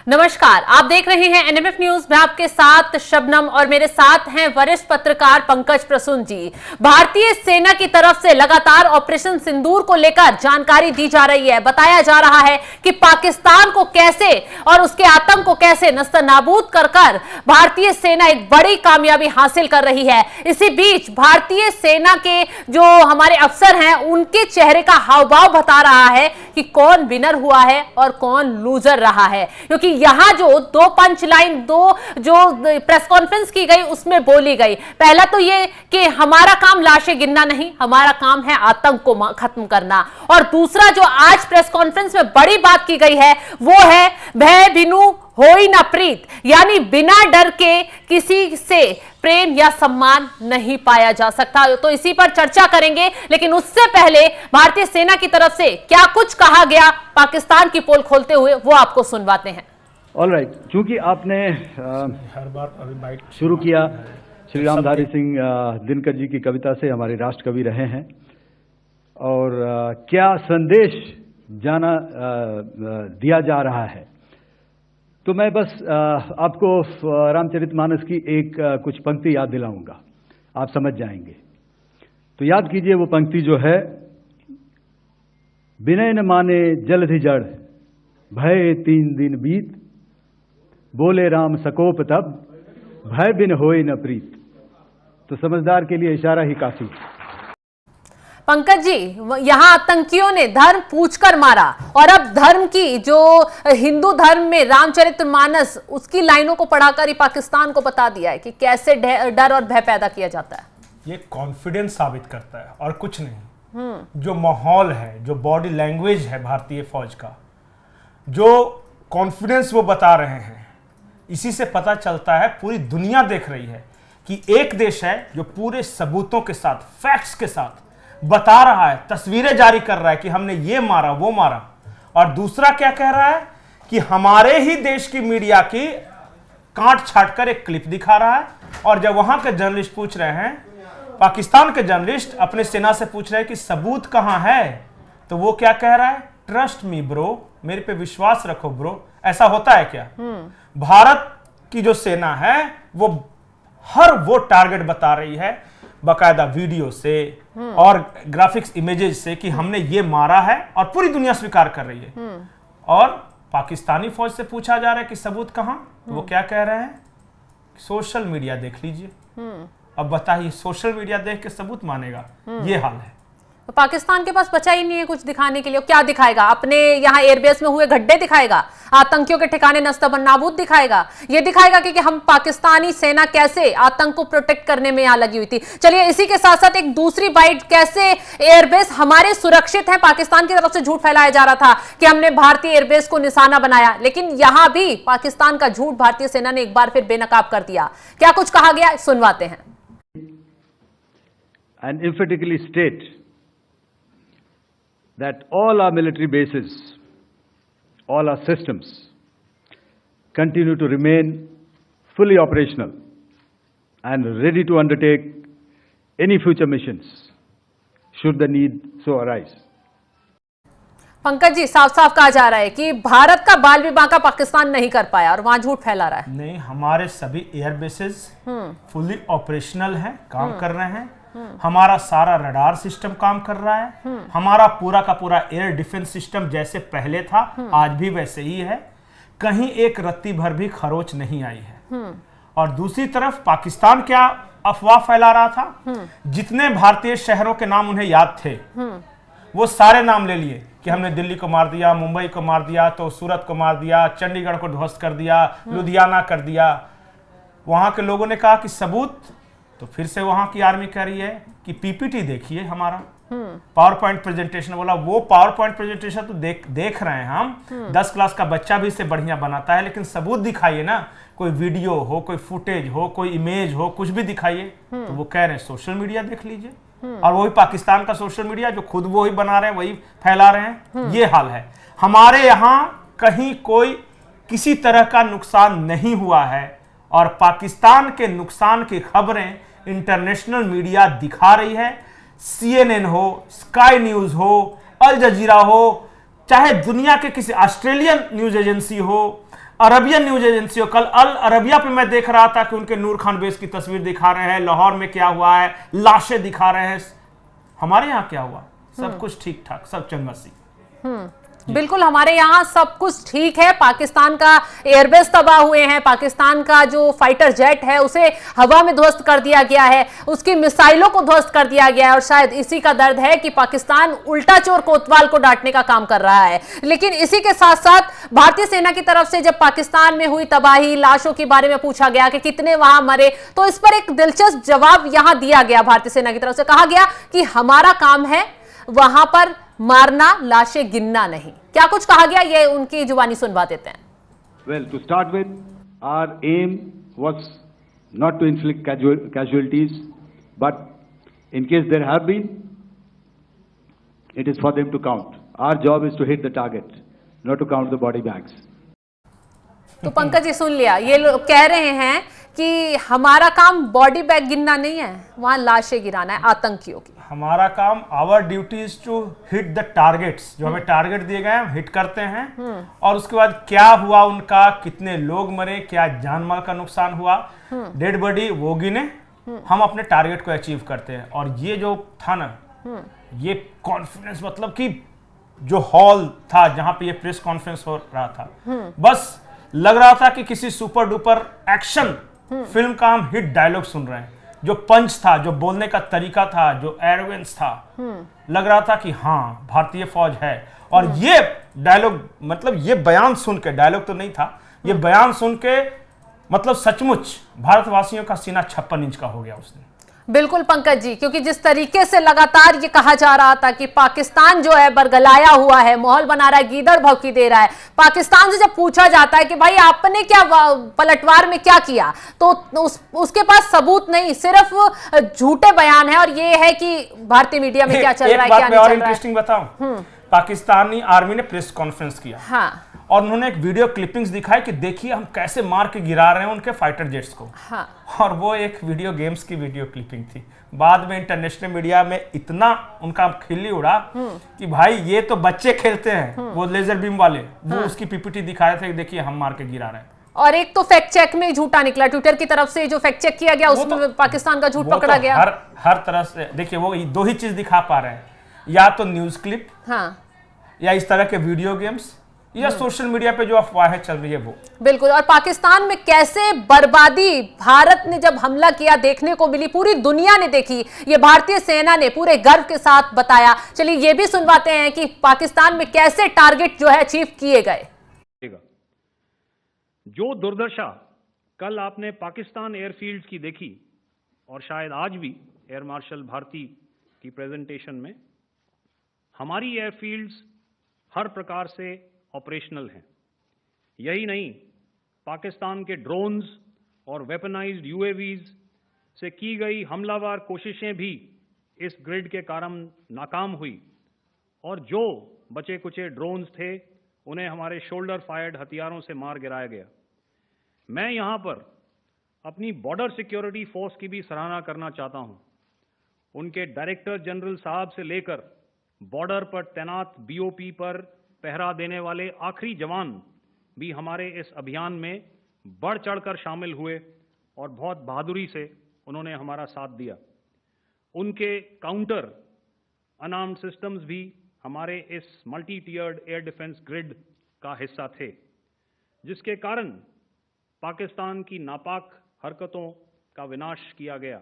नमस्कार, आप देख रहे हैं एनएमएफ न्यूज। मैं आपके साथ शबनम और मेरे साथ हैं वरिष्ठ पत्रकार पंकज प्रसून जी। भारतीय सेना की तरफ से लगातार ऑपरेशन सिंदूर को लेकर जानकारी दी जा रही है। बताया जा रहा है कि पाकिस्तान को कैसे और उसके आतंक को कैसे नस्तनाबूद कर भारतीय सेना एक बड़ी कामयाबी हासिल कर रही है। इसी बीच भारतीय सेना के जो हमारे अफसर हैं उनके चेहरे का हाव-भाव बता रहा है कि कौन विनर हुआ है और कौन लूजर रहा है, क्योंकि यहां जो दो पंच लाइन, दो जो प्रेस कॉन्फ्रेंस की गई उसमें बोली गई। पहला तो ये कि हमारा काम लाशें गिनना नहीं, हमारा काम है आतंक को खत्म करना। और दूसरा जो आज प्रेस कॉन्फ्रेंस में बड़ी बात की गई है वो है भय बिनु होई न प्रीत, यानी बिना डर के किसी से प्रेम या सम्मान नहीं पाया जा सकता। तो इसी पर चर्चा करेंगे, लेकिन उससे पहले भारतीय सेना की तरफ से क्या कुछ कहा गया पाकिस्तान की पोल खोलते हुए वो आपको सुनवाते हैं। ऑलराइट, चूंकि आपने हर बार शुरू किया श्री रामधारी सिंह दिनकर जी की कविता से, हमारे राष्ट्र कवि रहे हैं, और क्या संदेश दिया जा रहा है, तो मैं बस आपको रामचरितमानस की एक कुछ पंक्ति याद दिलाऊंगा, आप समझ जाएंगे। तो याद कीजिए वो पंक्ति जो है, विनय न माने जलधि जड़, भय 3 दिन बीत, बोले राम सकोप तब, भय बिन होए न प्रीत। तो समझदार के लिए इशारा ही काफी। पंकज जी, यहां आतंकियों ने धर्म पूछकर मारा और अब धर्म की जो हिंदू धर्म में रामचरितमानस, उसकी लाइनों को पढ़ाकर ही पाकिस्तान को बता दिया है कि कैसे डर और भय पैदा किया जाता है। ये कॉन्फिडेंस साबित करता है और कुछ नहीं। जो माहौल है, जो बॉडी लैंग्वेज है भारतीय फौज का, जो कॉन्फिडेंस वो बता रहे हैं, इसी से पता चलता है, पूरी दुनिया देख रही है कि एक देश है जो पूरे सबूतों के साथ, फैक्ट्स के साथ बता रहा है, तस्वीरें जारी कर रहा है कि हमने ये मारा वो मारा, और दूसरा क्या कह रहा है कि हमारे ही देश की मीडिया की काट छाट कर एक क्लिप दिखा रहा है। और जब वहां के जर्नलिस्ट पूछ रहे हैं, पाकिस्तान के जर्नलिस्ट अपने सेना से पूछ रहे हैं कि सबूत कहां है, तो वो क्या कह रहा है, ट्रस्ट मी ब्रो, मेरे पे विश्वास रखो ब्रो। ऐसा होता है क्या? भारत की जो सेना है वो हर वो टारगेट बता रही है बाकायदा वीडियो से और ग्राफिक्स इमेजेस से कि हमने ये मारा है, और पूरी दुनिया स्वीकार कर रही है। और पाकिस्तानी फौज से पूछा जा रहा है कि सबूत कहां, तो वो क्या कह रहे हैं, सोशल मीडिया देख लीजिए। अब बताइए, सोशल मीडिया देख के सबूत मानेगा? ये हाल है। तो पाकिस्तान के पास बचा ही नहीं है कुछ दिखाने के लिए। क्या दिखाएगा? अपने यहाँ एयरबेस में हुए गड्ढे दिखाएगा, आतंकियों के ठिकाने नस्तनाबूद दिखाएगा, ये दिखाएगा कि हम पाकिस्तानी सेना कैसे आतंक को प्रोटेक्ट करने में यहाँ लगी हुई थी। चलिए, इसी के साथ साथ एक दूसरी बाइट, कैसे एयरबेस हमारे सुरक्षित है। पाकिस्तान की तरफ से झूठ फैलाया जा रहा था कि हमने भारतीय एयरबेस को निशाना बनाया, लेकिन यहां भी पाकिस्तान का झूठ भारतीय सेना ने एक बार फिर बेनकाब कर दिया। क्या कुछ कहा गया, सुनवाते हैं। And emphatically state that all our military bases, all our systems continue to remain fully operational and ready to undertake any future missions should the need so arise. Pankaj ji, साफ साफ कहा जा रहा है कि भारत का बाल विवाह का पाकिस्तान नहीं कर पाया और वहां झूठ फैला रहा है। नहीं, हमारे सभी एयर बेसेस फुली ऑपरेशनल हैं, काम कर रहे हैं। हमारा सारा रडार सिस्टम काम कर रहा है। हमारा पूरा का पूरा एयर डिफेंस सिस्टम जैसे पहले था आज भी वैसे ही है। कहीं एक रत्ती भर भी खरोच नहीं आई है। और दूसरी तरफ पाकिस्तान क्या अफवाह फैला रहा था, जितने भारतीय शहरों के नाम उन्हें याद थे वो सारे नाम ले लिए कि हमने दिल्ली को मार दिया, मुंबई को मार दिया, तो सूरत को मार दिया, चंडीगढ़ को ध्वस्त कर दिया, लुधियाना कर दिया। वहां के लोगों ने कहा कि सबूत, तो फिर से वहां की आर्मी कह रही है कि पीपीटी देखिए हमारा, पावर पॉइंट प्रेजेंटेशन। बोला वो पावर पॉइंट प्रेजेंटेशन तो देख रहे हैं हम, 10 क्लास का बच्चा भी इससे बढ़िया बनाता है, लेकिन सबूत दिखाइए ना, कोई वीडियो हो, कोई फुटेज हो, कोई इमेज हो, कुछ भी दिखाइए। तो वो कह रहे हैं सोशल मीडिया देख लीजिए, और वही पाकिस्तान का सोशल मीडिया जो खुद वो ही बना रहे हैं वही फैला रहे हैं। ये हाल है। हमारे यहाँ कहीं कोई किसी तरह का नुकसान नहीं हुआ है, और पाकिस्तान के नुकसान की खबरें इंटरनेशनल मीडिया दिखा रही है। CNN हो, स्काई न्यूज हो, अल जजीरा हो, चाहे दुनिया के किसी ऑस्ट्रेलियन न्यूज एजेंसी हो, अरबियन न्यूज एजेंसी हो। कल अल अरबिया पे मैं देख रहा था कि उनके नूर खान बेस की तस्वीर दिखा रहे हैं, लाहौर में क्या हुआ है, लाशें दिखा रहे हैं। हमारे यहाँ क्या हुआ? सब कुछ ठीक ठाक, सब चंगसी। बिल्कुल, हमारे यहाँ सब कुछ ठीक है। पाकिस्तान का एयरबेस तबाह हुए हैं, पाकिस्तान का जो फाइटर जेट है उसे हवा में ध्वस्त कर दिया गया है, उसकी मिसाइलों को ध्वस्त कर दिया गया है, और शायद इसी का दर्द है कि पाकिस्तान उल्टा चोर कोतवाल को डांटने का काम कर रहा है। लेकिन इसी के साथ साथ भारतीय सेना की तरफ से जब पाकिस्तान में हुई तबाही, लाशों के बारे में पूछा गया कि कितने वहां मरे, तो इस पर एक दिलचस्प जवाब यहां दिया गया। भारतीय सेना की तरफ से कहा गया कि हमारा काम है वहां पर मारना, लाशें गिनना नहीं। क्या कुछ कहा गया, ये उनकी जुबानी सुनवा देते हैं। Well, to start with, our aim was not to inflict casualties, but in case there have been, it is for them to count. Our job is to hit the target, not to count the body bags. तो पंकज जी सुन लिया, ये लोग कह रहे हैं कि हमारा काम बॉडी बैग गिनना नहीं है, वहां लाशें गिराना है आतंकियों की। हमारा काम, our duty is to hit the targets. जो हमें टारगेट दिए गए हैं हिट करते हैं, और उसके बाद क्या हुआ उनका, कितने लोग मरे, क्या जान माल का नुकसान हुआ, डेड बॉडी वो गिने, हम अपने टारगेट को अचीव करते हैं। और ये जो था ना, ये कॉन्फिडेंस, मतलब कि जो हॉल था जहां पे ये प्रेस कॉन्फ्रेंस हो रहा था, बस लग रहा था कि किसी सुपर डुपर एक्शन फिल्म का हम हिट डायलॉग सुन रहे हैं। जो पंच था, जो बोलने का तरीका था, जो एरोगेंस था, लग रहा था कि हाँ भारतीय फौज है। और ये डायलॉग, मतलब ये बयान सुन के, डायलॉग तो नहीं था, ये बयान सुन के मतलब सचमुच भारतवासियों का सीना 56 इंच का हो गया उसने। बिल्कुल पंकज जी, क्योंकि जिस तरीके से लगातार ये कहा जा रहा था कि पाकिस्तान जो है बरगलाया हुआ है, माहौल बना रहा है, गीदड़ भौंकी दे रहा है, पाकिस्तान से जब पूछा जाता है कि भाई आपने क्या पलटवार में क्या किया, तो उसके पास सबूत नहीं, सिर्फ झूठे बयान है। और ये है कि भारतीय मीडिया में क्या चल रहा है, क्या नहीं चल रहा है। इंटरेस्टिंग बताऊं, पाकिस्तानी आर्मी ने प्रेस कॉन्फ्रेंस किया, हाँ, और उन्होंने एक वीडियो क्लिपिंग्स दिखाई कि देखिए हम कैसे मार के गिरा रहे हैं उनके फाइटर जेट्स को। हाँ। और वो एक वीडियो गेम्स की वीडियो क्लिपिंग थी। बाद में इंटरनेशनल मीडिया में इतना उनका खिल्ली उड़ा कि भाई ये तो बच्चे खेलते हैं, वो लेजर बीम वाले, वो उसकी पीपीटी दिखा रहे थे कि देखिए हम मार के गिरा रहे हैं। और एक तो फैक्ट चेक में झूठा निकला, ट्विटर की तरफ से जो फैक्ट चेक किया गया उसमें पाकिस्तान का झूठ पकड़ा गया। हर तरह से देखिए, वो दो ही चीज दिखा पा रहे हैं, या तो न्यूज क्लिप, हाँ, या इस तरह के वीडियो गेम्स, या सोशल मीडिया पे जो अफवाहें चल रही है वो। बिल्कुल। और पाकिस्तान में कैसे बर्बादी भारत ने जब हमला किया देखने को मिली, पूरी दुनिया ने देखी, ये भारतीय सेना ने पूरे गर्व के साथ बताया। चलिए ये भी सुनवाते हैं कि पाकिस्तान में कैसे टारगेट जो है अचीव किए गए। जो दुर्दशा कल आपने पाकिस्तान एयरफील्ड्स की देखी, और शायद आज भी एयर मार्शल भारती की प्रेजेंटेशन में, हमारी एयरफील्ड्स हर प्रकार से ऑपरेशनल हैं। यही नहीं, पाकिस्तान के ड्रोन्स और वेपनाइज्ड यूएवीज से की गई हमलावर कोशिशें भी इस ग्रिड के कारण नाकाम हुई, और जो बचे कुचे ड्रोन्स थे उन्हें हमारे शोल्डर फायर्ड हथियारों से मार गिराया गया। मैं यहाँ पर अपनी बॉर्डर सिक्योरिटी फोर्स की भी सराहना करना चाहता हूँ। उनके डायरेक्टर जनरल साहब से लेकर बॉर्डर पर तैनात बीओपी पर पहरा देने वाले आखिरी जवान भी हमारे इस अभियान में बढ़ चढ़कर शामिल हुए, और बहुत बहादुरी से उन्होंने हमारा साथ दिया। उनके काउंटर अनआर्म्ड सिस्टम्स भी हमारे इस मल्टी टियर्ड एयर डिफेंस ग्रिड का हिस्सा थे, जिसके कारण पाकिस्तान की नापाक हरकतों का विनाश किया गया।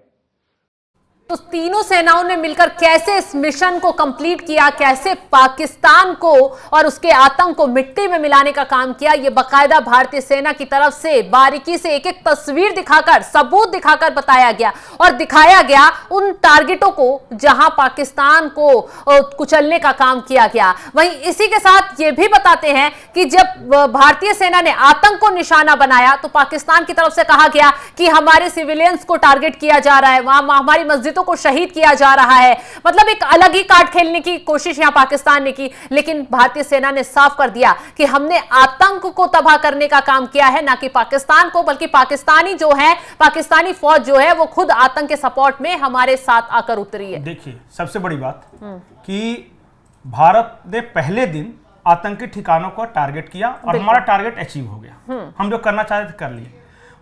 तो तीनों सेनाओं ने मिलकर कैसे इस मिशन को कंप्लीट किया, कैसे पाकिस्तान को और उसके आतंक को मिट्टी में मिलाने का काम किया, ये बकायदा भारतीय सेना की तरफ से बारीकी से एक एक तस्वीर दिखाकर, सबूत दिखाकर बताया गया, और दिखाया गया उन टारगेटों को जहां पाकिस्तान को कुचलने का काम किया गया। वहीं इसी के साथ ये भी बताते हैं कि जब भारतीय सेना ने आतंक को निशाना बनाया तो पाकिस्तान की तरफ से कहा गया कि हमारे सिविलियंस को टारगेट किया जा रहा है, वहां हमारी मस्जिदों को शहीद किया जा रहा है। मतलब एक अलग ही कार्ड खेलने की कोशिश यहां पाकिस्तान ने की, लेकिन भारतीय सेना ने साफ कर दिया कि हमने आतंक को तबाह करने का काम किया है, ना कि पाकिस्तान को, बल्कि पाकिस्तानी फौज जो है वो खुद आतंक के सपोर्ट में हमारे साथ आकर उतरी है। देखिए, सबसे बड़ी बात कि भारत ने पहले दिन आतंकी ठिकानों को टारगेट किया और हमारा टारगेट अचीव हो गया। हम जो करना चाहते थे कर लिए।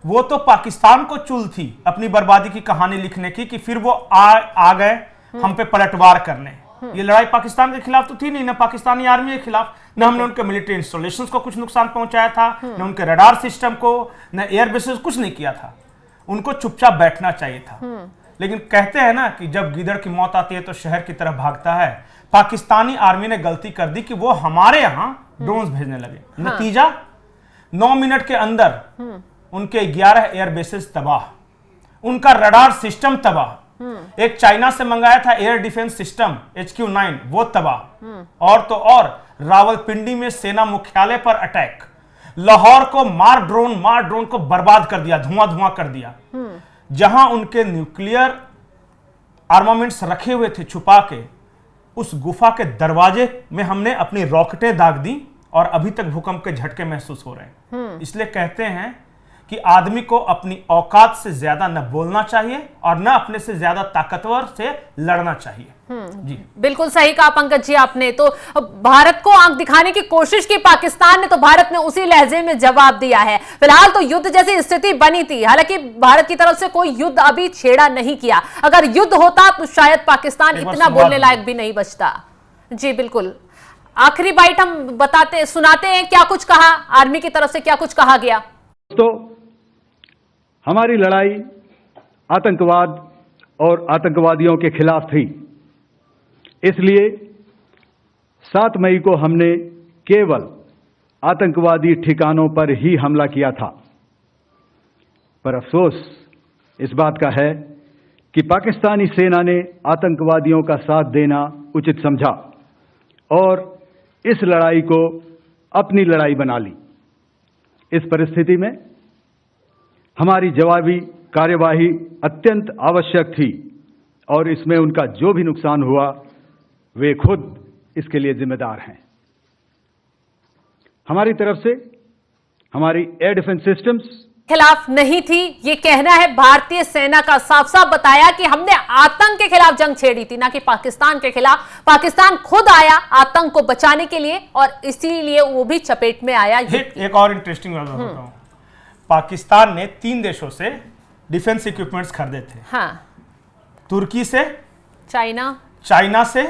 वो तो पाकिस्तान को चुल थी अपनी बर्बादी की कहानी लिखने की कि फिर वो आ गए हम पे पलटवार करने। ये लड़ाई पाकिस्तान के खिलाफ तो थी नहीं, ना पाकिस्तानी आर्मी के खिलाफ, न हमने उनके मिलिट्री इंस्टॉलेशंस को कुछ नुकसान पहुंचाया था, न उनके रडार सिस्टम को, न एयर बेसेस, कुछ नहीं किया था। उनको चुपचाप बैठना चाहिए था। लेकिन कहते हैं ना कि जब गिदड़ की मौत आती है तो शहर की तरफ भागता है। पाकिस्तानी आर्मी ने गलती कर दी कि वो हमारे यहां ड्रोन्स भेजने लगे। नतीजा 9 मिनट के अंदर उनके 11 एयर बेसेस तबाह, उनका रडार सिस्टम तबाह। एक चाइना से मंगाया था एयर डिफेंस सिस्टम HQ-9, वो तबाह। और तो और रावलपिंडी में सेना मुख्यालय पर अटैक, लाहौर को मार ड्रोन को बर्बाद कर दिया, धुआं कर दिया। जहां उनके न्यूक्लियर आर्मामेंट्स रखे हुए थे छुपा के, उस गुफा के दरवाजे में हमने अपनी रॉकेटें दाग दी और अभी तक भूकंप के झटके महसूस हो रहे हैं। इसलिए कहते हैं कि आदमी को अपनी औकात से ज्यादा न बोलना चाहिए और न अपने से ज्यादा ताकतवर से लड़ना चाहिए। जी बिल्कुल सही कहा पंकज जी आपने। तो भारत को आंख दिखाने की कोशिश की पाकिस्तान ने, तो भारत ने उसी लहजे में जवाब दिया है। फिलहाल तो युद्ध जैसी स्थिति बनी थी, हालांकि भारत की तरफ से कोई युद्ध अभी छेड़ा नहीं किया। अगर युद्ध होता तो शायद पाकिस्तान इतना बोलने लायक भी नहीं बचता। जी बिल्कुल, आखिरी बाइट हम सुनाते हैं क्या कुछ कहा आर्मी की तरफ से, क्या कुछ कहा गया। तो हमारी लड़ाई आतंकवाद और आतंकवादियों के खिलाफ थी। इसलिए 7 मई को हमने केवल आतंकवादी ठिकानों पर ही हमला किया था। पर अफसोस इस बात का है कि पाकिस्तानी सेना ने आतंकवादियों का साथ देना उचित समझा और इस लड़ाई को अपनी लड़ाई बना ली। इस परिस्थिति में हमारी जवाबी कार्यवाही अत्यंत आवश्यक थी और इसमें उनका जो भी नुकसान हुआ वे खुद इसके लिए जिम्मेदार हैं। हमारी तरफ से हमारी एयर डिफेंस सिस्टम्स खिलाफ नहीं थी, ये कहना है भारतीय सेना का। साफ साफ बताया कि हमने आतंक के खिलाफ जंग छेड़ी थी, ना कि पाकिस्तान के खिलाफ। पाकिस्तान खुद आया आतंक को बचाने के लिए और इसीलिए वो भी चपेट में आया। एक और इंटरेस्टिंग बात बताता हूं। पाकिस्तान ने 3 देशों से डिफेंस इक्विपमेंट्स खरीदे थे। हाँ, तुर्की से, चाइना से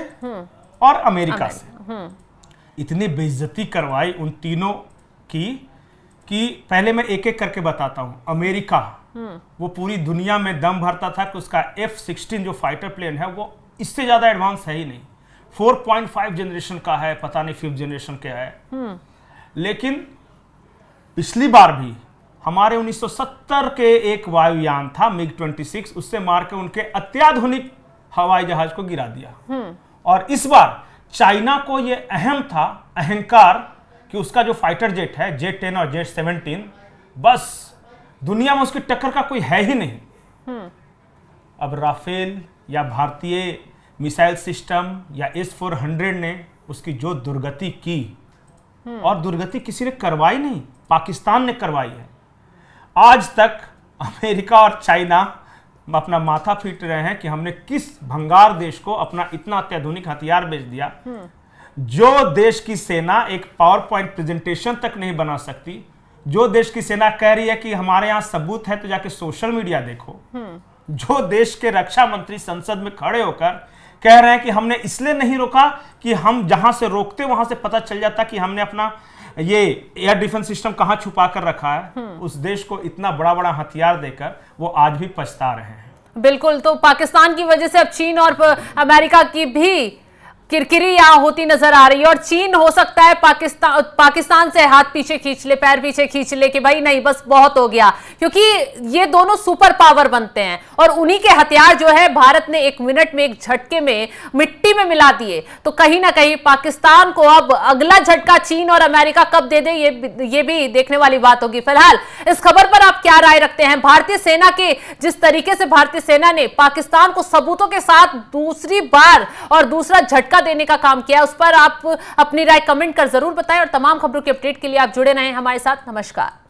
और अमेरिका से। इतनी बेइज्जती करवाई उन तीनों की कि पहले मैं एक एक करके बताता हूं। अमेरिका वो पूरी दुनिया में दम भरता था कि उसका F-16 जो फाइटर प्लेन है वो इससे ज्यादा एडवांस है ही नहीं। 4.5 जनरेशन का है, पता नहीं 5th जनरेशन का है। लेकिन पिछली बार भी हमारे 1970 के एक वायुयान था MiG-26, उससे मार के उनके अत्याधुनिक हवाई जहाज को गिरा दिया। और इस बार चाइना को यह अहम था, अहंकार, कि उसका जो फाइटर जेट है J-10 और J-17, बस दुनिया में उसकी टक्कर का कोई है ही नहीं। अब राफेल या भारतीय मिसाइल सिस्टम या S-400 ने उसकी जो दुर्गति की, और दुर्गति किसी ने करवाई नहीं, पाकिस्तान ने करवाई है। आज तक अमेरिका और चाइना अपना माथा पीट रहे हैं कि हमने किस भंगार देश को अपना इतना अत्याधुनिक हथियार बेच दिया। जो देश की सेना एक पावर पॉइंट प्रेजेंटेशन तक नहीं बना सकती, जो देश की सेना कह रही है कि हमारे यहां सबूत है तो जाके सोशल मीडिया देखो, जो देश के रक्षा मंत्री संसद में खड़े होकर कह रहे हैं कि हमने इसलिए नहीं रोका कि हम जहां से रोकते वहां से पता चल जाता कि हमने अपना ये एयर डिफेंस सिस्टम कहां छुपा कर रखा है, उस देश को इतना बड़ा बड़ा हथियार देकर वो आज भी पछता रहे हैं। बिल्कुल, तो पाकिस्तान की वजह से अब चीन और अमेरिका की भी किरकिरी यहां होती नजर आ रही है और चीन हो सकता है पाकिस्तान से हाथ पीछे खींच ले, पैर पीछे खींच ले कि भाई नहीं बस बहुत हो गया, क्योंकि ये दोनों सुपर पावर बनते हैं और उन्हीं के हथियार जो है भारत ने 1 मिनट में, एक झटके में मिट्टी में मिला दिए। तो कहीं ना कहीं पाकिस्तान को अब अगला झटका चीन और अमेरिका कब दे दे ये भी देखने वाली बात होगी। फिलहाल इस खबर पर आप क्या राय रखते हैं? भारतीय सेना के जिस तरीके से भारतीय सेना ने पाकिस्तान को सबूतों के साथ दूसरी बार और दूसरा झटका देने का काम किया, उस पर आप अपनी राय कमेंट कर जरूर बताएं और तमाम खबरों के अपडेट के लिए आप जुड़े रहें हमारे साथ। नमस्कार।